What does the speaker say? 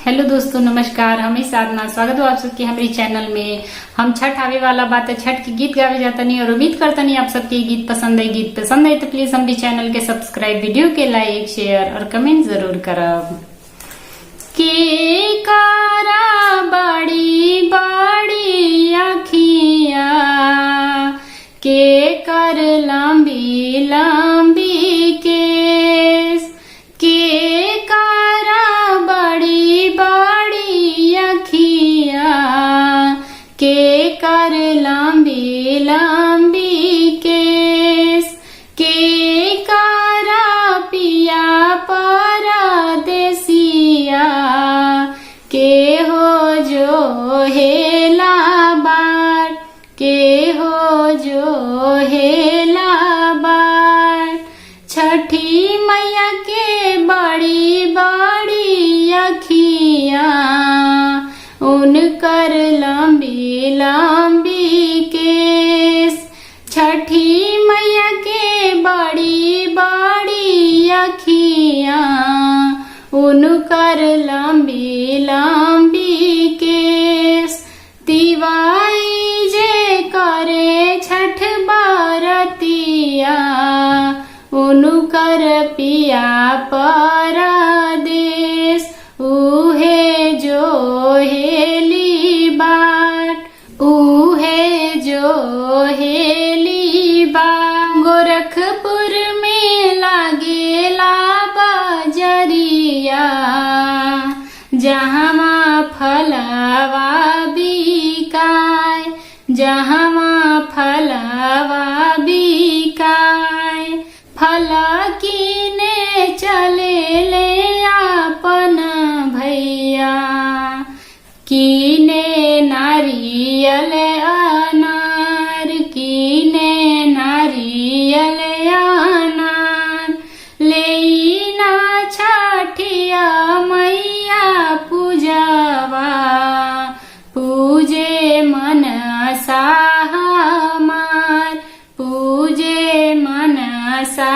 Hello दोस्तों, नमस्कार। हम साधना स्वागत हो आप सबके हमारे चैनल में। हम छठ आवे वाला बात है, छठ के गीत गावे जाता नहीं और उम्मीद करता नहीं आप सबके गीत पसंद है। गीत पसंद है तो प्लीज हमारे चैनल के सब्सक्राइब, वीडियो के लाइक, शेयर और कमेंट जरूर करब। के कारा बड़ी बड़ी अखिया के कर लंबी लंबी केस, के कारा बड़ी बड़ी अखिया के कर लंबी लंबी केस, के कारा पिया परदेसिया के हो जो हेला बार, के हो जो हेला बार। छठी मैया के बड़ी बड़ी अखिया उनकर लंबी लंबी केस, छठी मैया के बड़ी बड़ी अखिया उनकर लंबी लंबी केस। तिवाई जे करे छठ बरतिया उनकर पिया परदेस, उहे जो हेली बाट, उहे जो हेली बाट। गोरखपुर में लागेला बजरिया जहाँ फलवा बिकाय, जहाँ फलवा बिकाय। फल कीने चले ले आपन भैया, कीने नारियल अनार, कीने नारियल अनार। लेना छठिया मैया पूजवा, पूजे मन हमार, पूजे मन सा